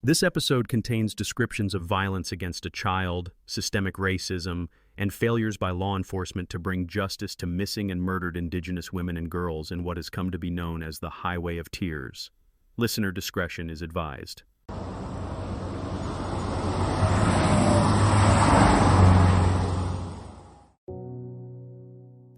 This episode contains descriptions of violence against a child, systemic racism, and failures by law enforcement to bring justice to missing and murdered Indigenous women and girls in what has come to be known as the Highway of Tears. Listener discretion is advised.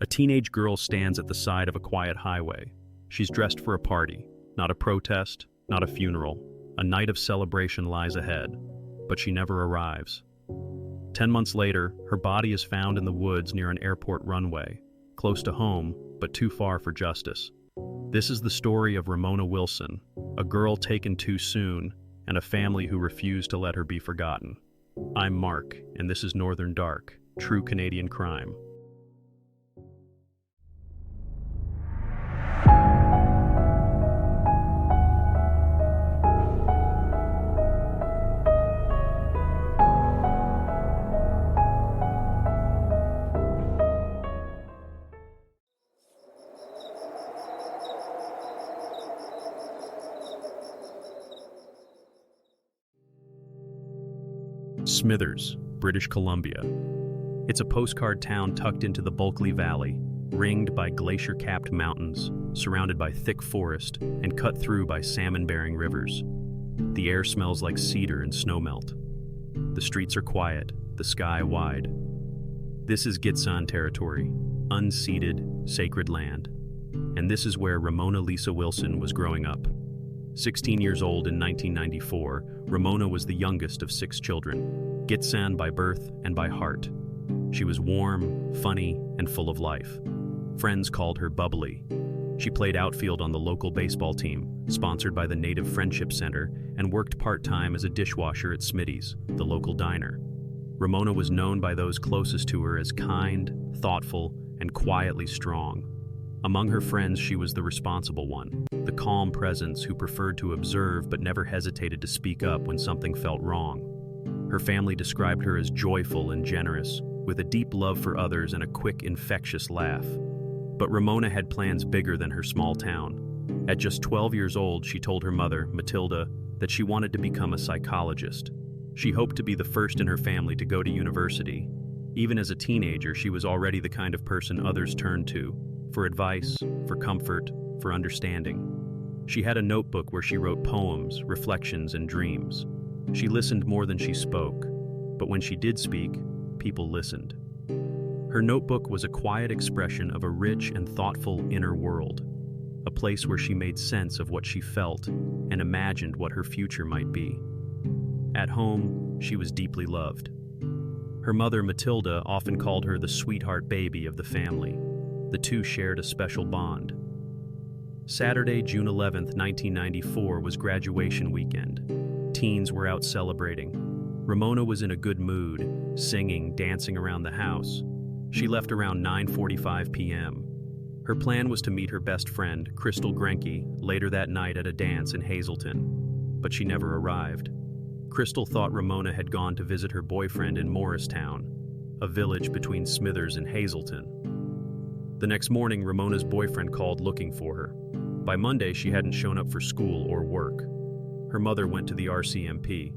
A teenage girl stands at the side of a quiet highway. She's dressed for a party, not a protest, not a funeral. A night of celebration lies ahead, but she never arrives. 10 months later, her body is found in the woods near an airport runway, close to home, but too far for justice. This is the story of Ramona Wilson, a girl taken too soon, and a family who refused to let her be forgotten. I'm Mark, and this is Northern Dark, True Canadian Crime. Smithers, British Columbia. It's a postcard town tucked into the Bulkley Valley, ringed by glacier-capped mountains, surrounded by thick forest, and cut through by salmon-bearing rivers. The air smells like cedar and snowmelt. The streets are quiet, the sky wide. This is Gitxsan territory, unceded, sacred land. And this is where Ramona Lisa Wilson was growing up. 16 years old in 1994, Ramona was the youngest of 6 children, Gitxsan by birth and by heart. She was warm, funny, and full of life. Friends called her bubbly. She played outfield on the local baseball team, sponsored by the Native Friendship Center, and worked part-time as a dishwasher at Smitty's, the local diner. Ramona was known by those closest to her as kind, thoughtful, and quietly strong. Among her friends, she was the responsible one, the calm presence who preferred to observe but never hesitated to speak up when something felt wrong. Her family described her as joyful and generous, with a deep love for others and a quick, infectious laugh. But Ramona had plans bigger than her small town. At just 12 years old, she told her mother, Matilda, that she wanted to become a psychologist. She hoped to be the first in her family to go to university. Even as a teenager, she was already the kind of person others turned to, for advice, for comfort, for understanding. She had a notebook where she wrote poems, reflections, and dreams. She listened more than she spoke, but when she did speak, people listened. Her notebook was a quiet expression of a rich and thoughtful inner world, a place where she made sense of what she felt and imagined what her future might be. At home, she was deeply loved. Her mother, Matilda, often called her the sweetheart baby of the family. The two shared a special bond. Saturday, June 11, 1994 was graduation weekend. Teens were out celebrating. Ramona was in a good mood, singing, dancing around the house. She left around 9:45 p.m. Her plan was to meet her best friend, Crystal Grenke, later that night at a dance in Hazelton, but she never arrived. Crystal thought Ramona had gone to visit her boyfriend in Morristown, a village between Smithers and Hazelton. The next morning, Ramona's boyfriend called looking for her. By Monday, she hadn't shown up for school or work. Her mother went to the RCMP.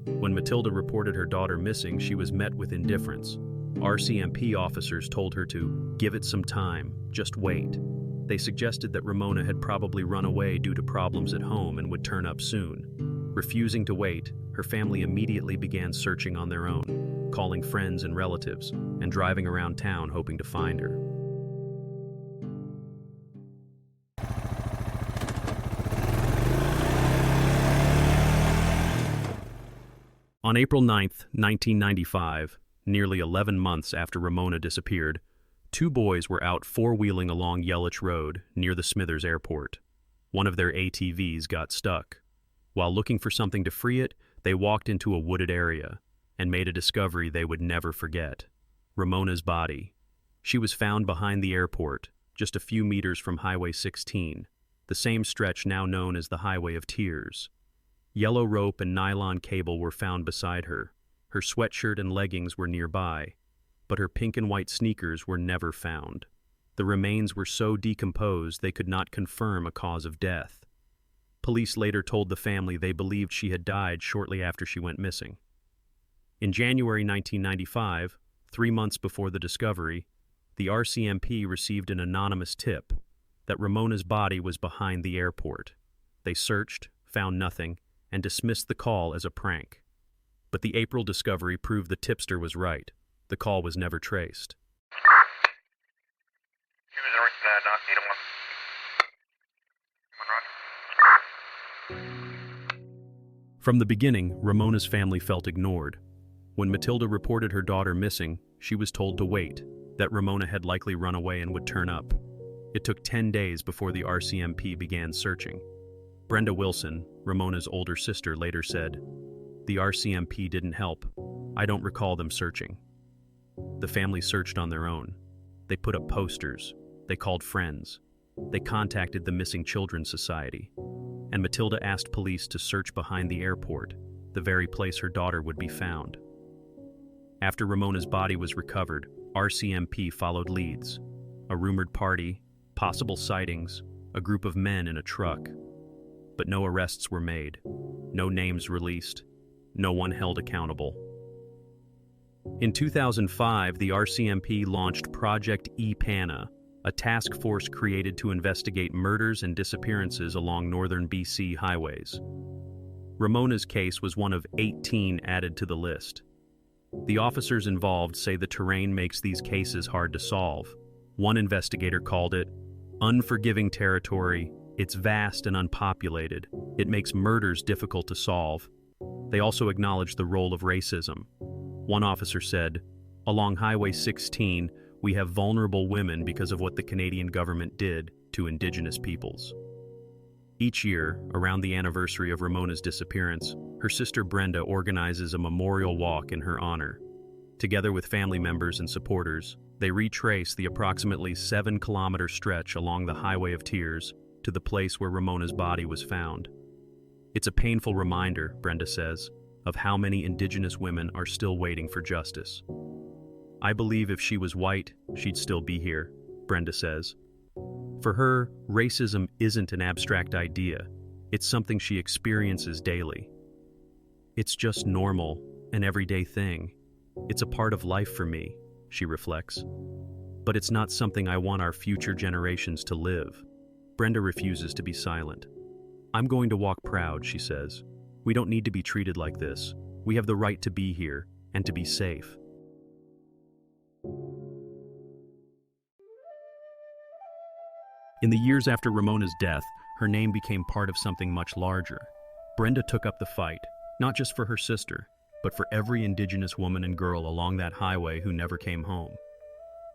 When Matilda reported her daughter missing, she was met with indifference. RCMP officers told her to give it some time, just wait. They suggested that Ramona had probably run away due to problems at home and would turn up soon. Refusing to wait, her family immediately began searching on their own, calling friends and relatives, and driving around town hoping to find her. On April 9, 1995, nearly 11 months after Ramona disappeared, 2 boys were out four-wheeling along Yellich Road near the Smithers Airport. One of their ATVs got stuck. While looking for something to free it, they walked into a wooded area and made a discovery they would never forget: Ramona's body. She was found behind the airport, just a few meters from Highway 16, the same stretch now known as the Highway of Tears. Yellow rope and nylon cable were found beside her. Her sweatshirt and leggings were nearby, but her pink and white sneakers were never found. The remains were so decomposed they could not confirm a cause of death. Police later told the family they believed she had died shortly after she went missing. In January 1995, 3 months before the discovery, the RCMP received an anonymous tip that Ramona's body was behind the airport. They searched, found nothing, and dismissed the call as a prank. But the April discovery proved the tipster was right. The call was never traced. From the beginning, Ramona's family felt ignored. When Matilda reported her daughter missing, she was told to wait, that Ramona had likely run away and would turn up. It took 10 days before the RCMP began searching. Brenda Wilson, Ramona's older sister, later said, "The RCMP didn't help. I don't recall them searching." The family searched on their own. They put up posters. They called friends. They contacted the Missing Children Society. And Matilda asked police to search behind the airport, the very place her daughter would be found. After Ramona's body was recovered, RCMP followed leads: a rumored party, possible sightings, a group of men in a truck. But no arrests were made, no names released, no one held accountable. In 2005, the RCMP launched Project E-PANA, a task force created to investigate murders and disappearances along northern BC highways. Ramona's case was one of 18 added to the list. The officers involved say the terrain makes these cases hard to solve. One investigator called it unforgiving territory. It's vast and unpopulated. It makes murders difficult to solve. They also acknowledged the role of racism. One officer said, "Along Highway 16, we have vulnerable women because of what the Canadian government did to Indigenous peoples." Each year, around the anniversary of Ramona's disappearance, her sister Brenda organizes a memorial walk in her honor. Together with family members and supporters, they retrace the approximately 7-kilometer stretch along the Highway of Tears to the place where Ramona's body was found. "It's a painful reminder," Brenda says, "of how many Indigenous women are still waiting for justice." "I believe if she was white, she'd still be here," Brenda says. For her, racism isn't an abstract idea. It's something she experiences daily. "It's just normal, an everyday thing. It's a part of life for me," she reflects. "But it's not something I want our future generations to live." Brenda refuses to be silent. "I'm going to walk proud," she says. "We don't need to be treated like this. We have the right to be here and to be safe." In the years after Ramona's death, her name became part of something much larger. Brenda took up the fight, not just for her sister, but for every Indigenous woman and girl along that highway who never came home.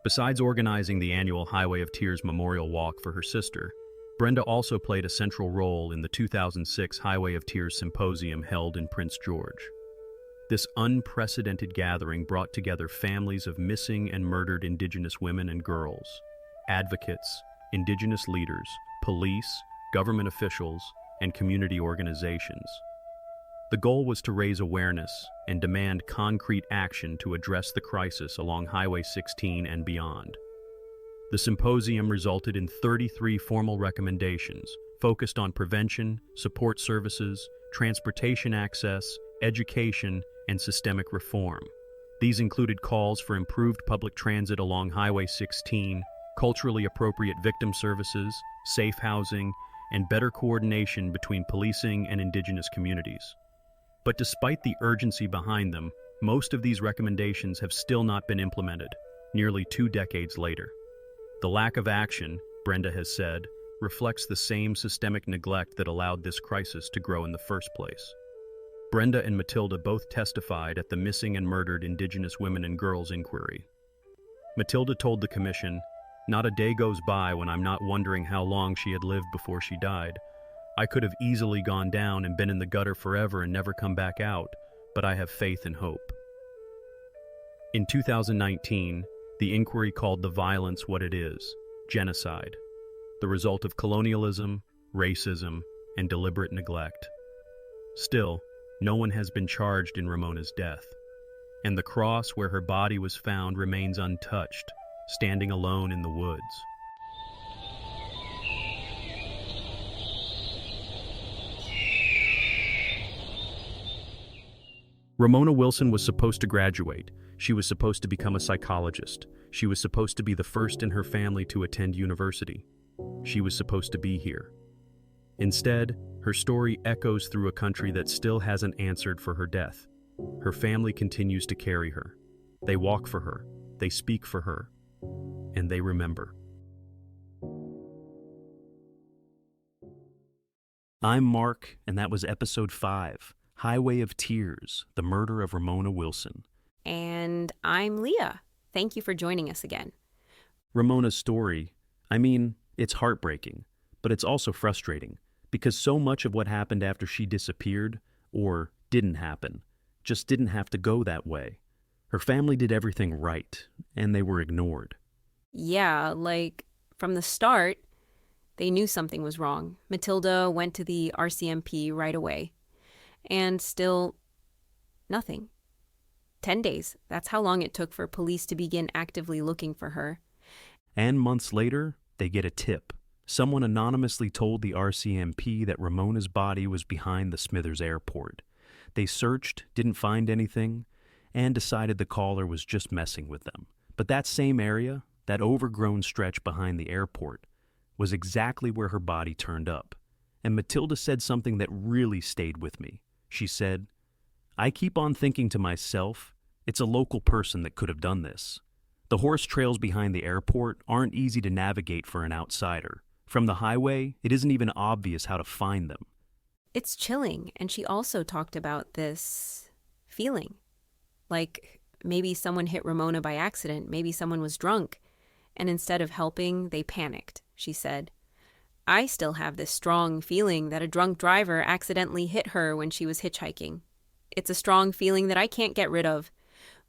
Besides organizing the annual Highway of Tears Memorial Walk for her sister, Brenda also played a central role in the 2006 Highway of Tears Symposium held in Prince George. This unprecedented gathering brought together families of missing and murdered Indigenous women and girls, advocates, Indigenous leaders, police, government officials, and community organizations. The goal was to raise awareness and demand concrete action to address the crisis along Highway 16 and beyond. The symposium resulted in 33 formal recommendations focused on prevention, support services, transportation access, education, and systemic reform. These included calls for improved public transit along Highway 16, culturally appropriate victim services, safe housing, and better coordination between policing and Indigenous communities. But despite the urgency behind them, most of these recommendations have still not been implemented, nearly 2 decades later. The lack of action, Brenda has said, reflects the same systemic neglect that allowed this crisis to grow in the first place. Brenda and Matilda both testified at the Missing and Murdered Indigenous Women and Girls Inquiry. Matilda told the commission, "Not a day goes by when I'm not wondering how long she had lived before she died. I could have easily gone down and been in the gutter forever and never come back out, but I have faith and hope." In 2019, the inquiry called the violence what it is: genocide, the result of colonialism, racism, and deliberate neglect. Still, no one has been charged in Ramona's death, and the cross where her body was found remains untouched, standing alone in the woods. Ramona Wilson was supposed to graduate. She was supposed to become a psychologist. She was supposed to be the first in her family to attend university. She was supposed to be here. Instead, her story echoes through a country that still hasn't answered for her death. Her family continues to carry her. They walk for her, they speak for her, and they remember. I'm Mark, and that was episode 5, Highway of Tears, The Murder of Ramona Wilson. And I'm Leah. Thank you for joining us again. Ramona's story, it's heartbreaking, but it's also frustrating, because so much of what happened after she disappeared, or didn't happen, just didn't have to go that way. Her family did everything right, and they were ignored. Yeah, from the start, they knew something was wrong. Matilda went to the RCMP right away. And still, nothing. 10 days. That's how long it took for police to begin actively looking for her. And months later, they get a tip. Someone anonymously told the RCMP that Ramona's body was behind the Smithers Airport. They searched, didn't find anything, and decided the caller was just messing with them. But that same area, that overgrown stretch behind the airport, was exactly where her body turned up. And Matilda said something that really stayed with me. She said, "I keep on thinking to myself, it's a local person that could have done this. The horse trails behind the airport aren't easy to navigate for an outsider. From the highway, it isn't even obvious how to find them." It's chilling. And she also talked about this feeling. Like maybe someone hit Ramona by accident. Maybe someone was drunk. And instead of helping, they panicked, she said. I still have this strong feeling that a drunk driver accidentally hit her when she was hitchhiking. It's a strong feeling that I can't get rid of.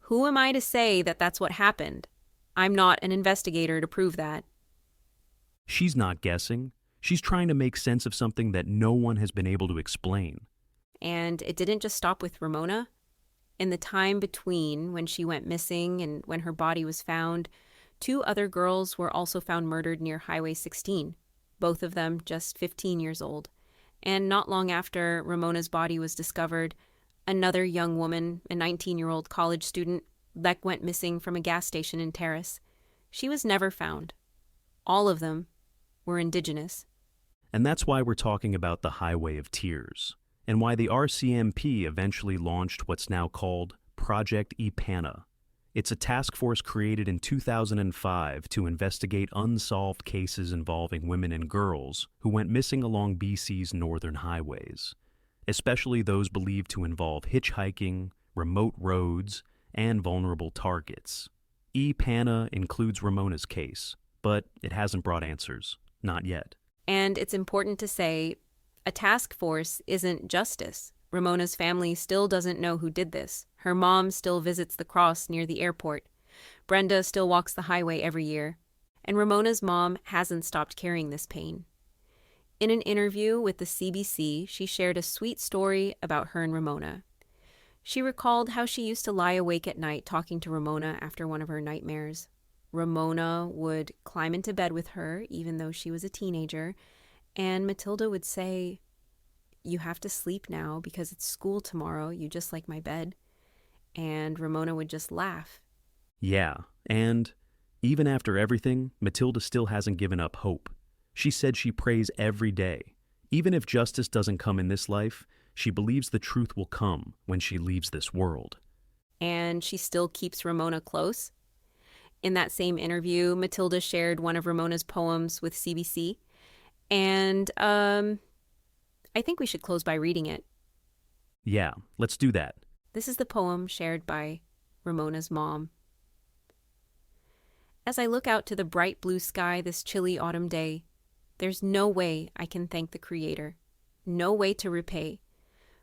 Who am I to say that that's what happened? I'm not an investigator to prove that. She's not guessing. She's trying to make sense of something that no one has been able to explain. And it didn't just stop with Ramona. In the time between when she went missing and when her body was found, 2 other girls were also found murdered near Highway 16, both of them just 15 years old. And not long after Ramona's body was discovered, another young woman, a 19-year-old college student, went missing from a gas station in Terrace. She was never found. All of them were Indigenous. And that's why we're talking about the Highway of Tears, and why the RCMP eventually launched what's now called Project EPANA. It's a task force created in 2005 to investigate unsolved cases involving women and girls who went missing along BC's northern highways, especially those believed to involve hitchhiking, remote roads, and vulnerable targets. EPANA includes Ramona's case, but it hasn't brought answers. Not yet. And it's important to say, a task force isn't justice. Ramona's family still doesn't know who did this. Her mom still visits the cross near the airport. Brenda still walks the highway every year. And Ramona's mom hasn't stopped carrying this pain. In an interview with the CBC, she shared a sweet story about her and Ramona. She recalled how she used to lie awake at night talking to Ramona after one of her nightmares. Ramona would climb into bed with her, even though she was a teenager, and Matilda would say, "You have to sleep now because it's school tomorrow. You just like my bed." And Ramona would just laugh. Yeah, and even after everything, Matilda still hasn't given up hope. She said she prays every day. Even if justice doesn't come in this life, she believes the truth will come when she leaves this world. And she still keeps Ramona close. In that same interview, Matilda shared one of Ramona's poems with CBC. And I think we should close by reading it. Yeah, let's do that. This is the poem shared by Ramona's mom. As I look out to the bright blue sky this chilly autumn day, there's no way I can thank the Creator, no way to repay,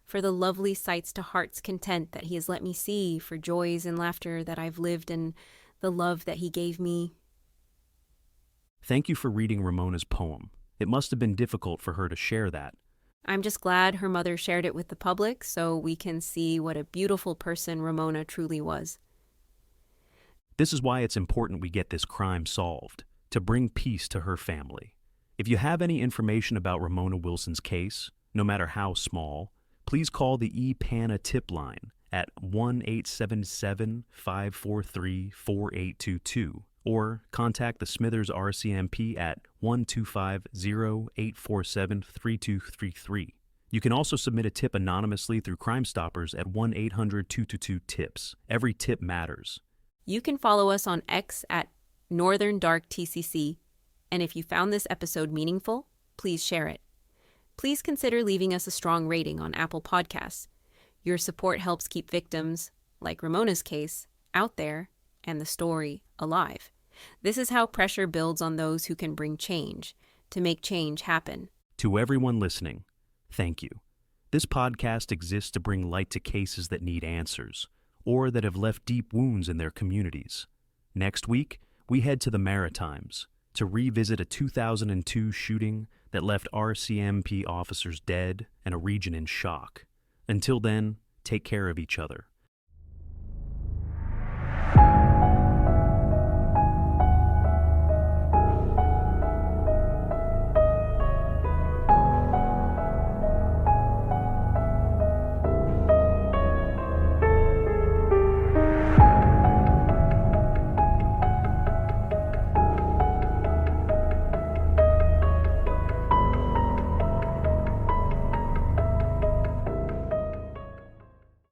for the lovely sights to heart's content that He has let me see, for joys and laughter that I've lived, and the love that He gave me. Thank you for reading Ramona's poem. It must have been difficult for her to share that. I'm just glad her mother shared it with the public so we can see what a beautiful person Ramona truly was. This is why it's important we get this crime solved, to bring peace to her family. If you have any information about Ramona Wilson's case, no matter how small, please call the EPANA tip line at 1-877-543-4822 or contact the Smithers RCMP at 1-250-847-3233. You can also submit a tip anonymously through Crime Stoppers at 1-800-222-TIPS. Every tip matters. You can follow us on X at Northern Dark TCC, and if you found this episode meaningful, please share it. Please consider leaving us a strong rating on Apple Podcasts. Your support helps keep victims, like Ramona's case, out there and the story alive. This is how pressure builds on those who can bring change, to make change happen. To everyone listening, thank you. This podcast exists to bring light to cases that need answers, or that have left deep wounds in their communities. Next week, we head to the Maritimes to revisit a 2002 shooting that left RCMP officers dead and a region in shock. Until then, take care of each other.